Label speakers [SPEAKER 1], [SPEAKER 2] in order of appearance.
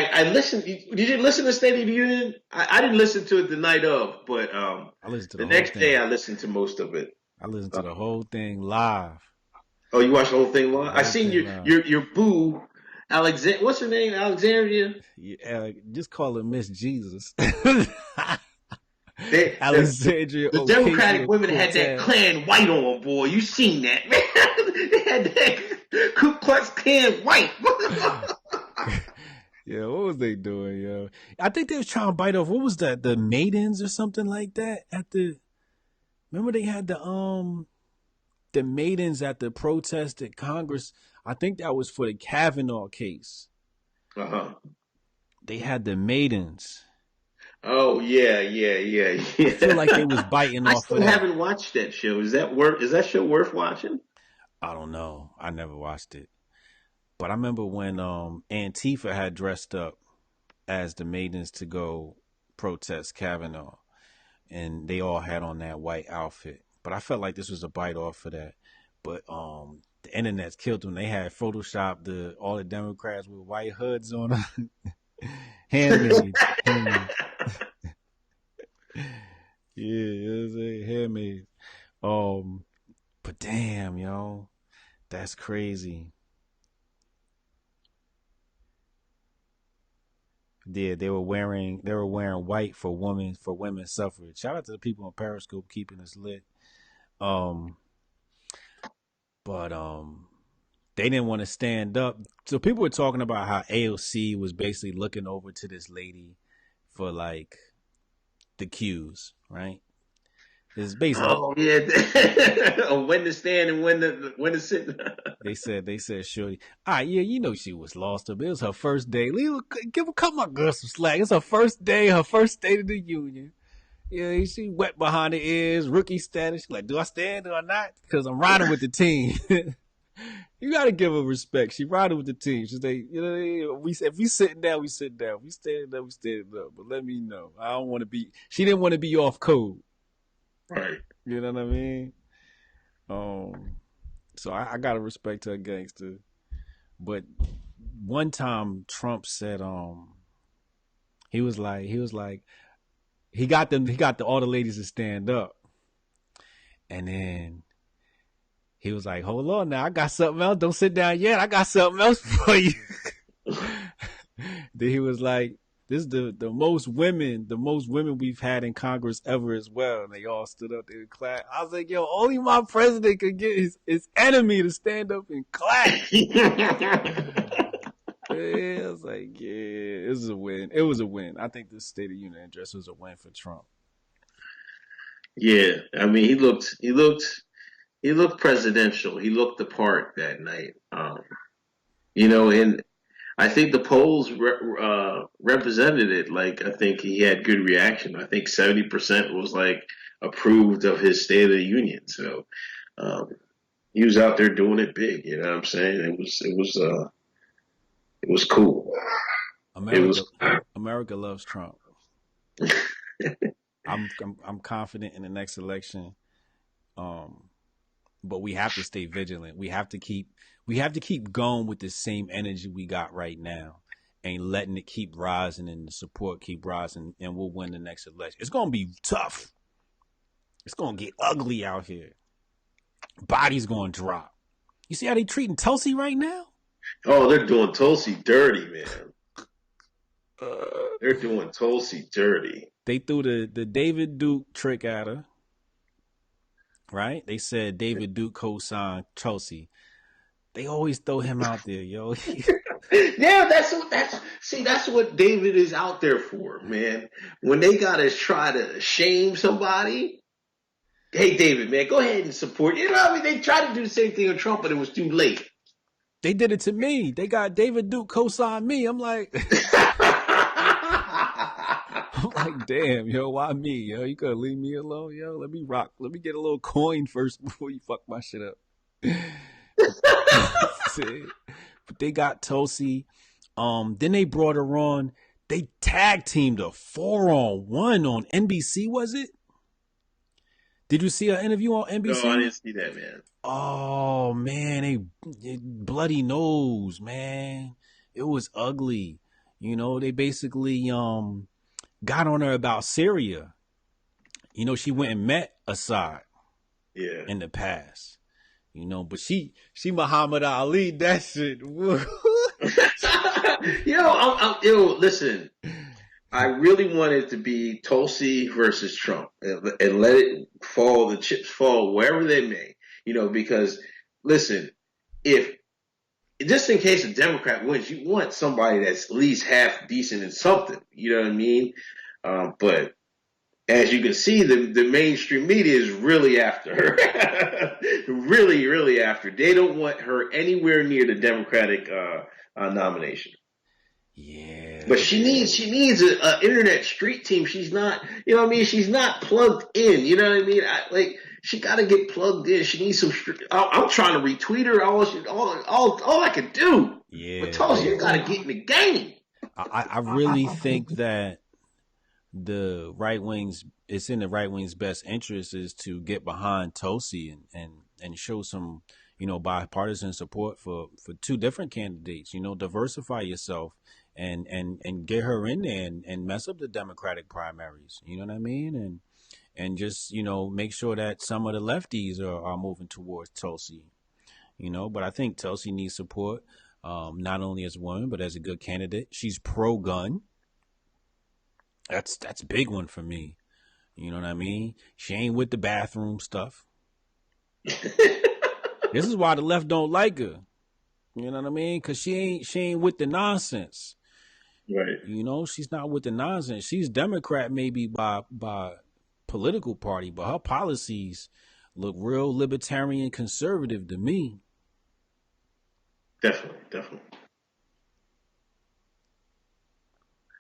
[SPEAKER 1] I listened. Did you listen to State of the Union? I didn't listen to it the night of, but
[SPEAKER 2] I listened to
[SPEAKER 1] the
[SPEAKER 2] the whole
[SPEAKER 1] next day
[SPEAKER 2] thing.
[SPEAKER 1] I listened to most of it.
[SPEAKER 2] I listened to
[SPEAKER 1] Uh,
[SPEAKER 2] the whole thing live.
[SPEAKER 1] oh, you watched the whole thing
[SPEAKER 2] The
[SPEAKER 1] live? I
[SPEAKER 2] whole
[SPEAKER 1] seen
[SPEAKER 2] thing
[SPEAKER 1] your
[SPEAKER 2] live.
[SPEAKER 1] your your boo, Alexander. What's her name? Alexandria.
[SPEAKER 2] Yeah, just call it Miss Jesus.
[SPEAKER 1] They
[SPEAKER 2] Alexandria
[SPEAKER 1] the Democratic
[SPEAKER 2] Ocasio
[SPEAKER 1] women had that
[SPEAKER 2] Cortez.
[SPEAKER 1] Klan white on, boy. You seen that, man? They had that Ku Klux Klan white.
[SPEAKER 2] Yeah, what was they doing, yo? I think they was trying to bite off. What was that? The maidens or something like that at the. Remember they had the maidens at the protest at Congress. I think that was for the Kavanaugh case.
[SPEAKER 1] Uh-huh.
[SPEAKER 2] They had the maidens.
[SPEAKER 1] Oh yeah, yeah, yeah,
[SPEAKER 2] I feel like they
[SPEAKER 1] yeah.
[SPEAKER 2] was biting
[SPEAKER 1] I
[SPEAKER 2] off of
[SPEAKER 1] still
[SPEAKER 2] that.
[SPEAKER 1] haven't watched that show. Is that show worth watching?
[SPEAKER 2] I don't know. I never watched it. But I remember when Antifa had dressed up as the maidens to go protest Kavanaugh, and they all had on that white outfit. But I felt like this was a bite off for that. But the internet's killed them. They had photoshopped all the Democrats with white hoods on them. Handmaids, handmaids. Yeah, it was a handmaids. Um, but damn, yo, that's crazy. Yeah, they were wearing white for women's suffrage. Shout out to the people on Periscope keeping us lit. Um, but they didn't want to stand up. So people were talking about how AOC was basically looking over to this lady for like the cues, right? It's basically
[SPEAKER 1] Oh yeah, when to stand and when to sit.
[SPEAKER 2] they said shorty. All right, yeah, you know she was lost up. It was her first day. Cut my girl some slack. It's her first day, her first State of the Union. Yeah, she wet behind the ears, rookie status. She's like, do I stand or not? Because I'm riding with the team. You got to give her respect. She riding with the team. She's like, if we sitting down, we sit down. We standing up, we standing up. But let me know. I don't want to be. She didn't want to be off code.
[SPEAKER 1] Right.
[SPEAKER 2] You know what I mean? Um, so I gotta respect her gangster. But one time Trump said, he was like, he got all the ladies to stand up, and then he was like, hold on now, I got something else. Don't sit down yet. I got something else for you. Then he was like, this is the most women we've had in Congress ever as well. And they all stood up there and clapped. I was like, yo, only my president could get his enemy to stand up and clap. Yeah, I was like, yeah, this is a win. It was a win. I think this State of Union address was a win for Trump.
[SPEAKER 1] Yeah, I mean, he looked presidential. He looked the part that night. And I think the polls represented it. Like, I think he had good reaction. I think 70% was like approved of his State of the Union. So um, he was out there doing it big. You know what I'm saying? It was cool. It
[SPEAKER 2] America,
[SPEAKER 1] was.
[SPEAKER 2] America loves Trump. I'm confident in the next election. Um, but we have to stay vigilant. We have to keep going with the same energy we got right now, and letting it keep rising and the support keep rising, and we'll win the next election. It's gonna be tough. It's gonna get ugly out here. Body's gonna drop. You see how they treating Tulsi right now?
[SPEAKER 1] Oh, they're doing Tulsi dirty, man.
[SPEAKER 2] Uh,
[SPEAKER 1] They're doing Tulsi dirty.
[SPEAKER 2] they threw the David Duke trick at her, right? They said David Duke co-signed Tulsi. They always throw him out there, yo.
[SPEAKER 1] Yeah, that's what David is out there for, man. When they gotta try to shame somebody, hey David, man, go ahead and support. You know what I mean? They tried to do the same thing with Trump, but it was too late.
[SPEAKER 2] They did it to me. They got David Duke co-signed me. I'm like, I'm like, damn, yo, why me, yo? You gotta leave me alone, yo. Let me rock. Let me get a little coin first before you fuck my shit up. But they got Tulsi. Then they brought her on. They tag teamed a 4-on-1 on NBC. Was it? Did you see her interview on
[SPEAKER 1] No, I
[SPEAKER 2] NBC?
[SPEAKER 1] didn't see that, man.
[SPEAKER 2] Oh man, they bloody nose, man. It was ugly. You know, they basically got on her about Syria. You know, she went and met Assad
[SPEAKER 1] Yeah.
[SPEAKER 2] in the past. You know, but she Muhammad Ali, that shit.
[SPEAKER 1] Yo, listen. I really want it to be Tulsi versus Trump, and let it fall. The chips fall wherever they may. Because listen, if just in case a Democrat wins, you want somebody that's at least half decent in something. You know what I mean? But as you can see, the mainstream media is really after her. Really, really after. They don't want her anywhere near the Democratic nomination.
[SPEAKER 2] Yeah.
[SPEAKER 1] But she needs a internet street team. She's not, you know what I mean? She's not plugged in. You know what I mean? She got to get plugged in. She needs some. I'm trying to retweet her. All I can do. But
[SPEAKER 2] Yeah,
[SPEAKER 1] Tulsi, you
[SPEAKER 2] yeah.
[SPEAKER 1] got to get in the game.
[SPEAKER 2] I really think that the right wing's it's in the right wing's best interest is to get behind Tulsi and show some bipartisan support for two different candidates. Diversify yourself and get her in there and mess up the Democratic primaries. You know what I mean? And just make sure that some of the lefties are moving towards Tulsi. But I think Tulsi needs support, not only as a woman but as a good candidate. She's pro gun. That's a big one for me. You know what I mean? She ain't with the bathroom stuff. This is why the left don't like her. You know what I mean? Cause she ain't with the nonsense.
[SPEAKER 1] Right.
[SPEAKER 2] She's not with the nonsense. She's Democrat maybe by political party, but her policies look real libertarian conservative to me.
[SPEAKER 1] Definitely, definitely.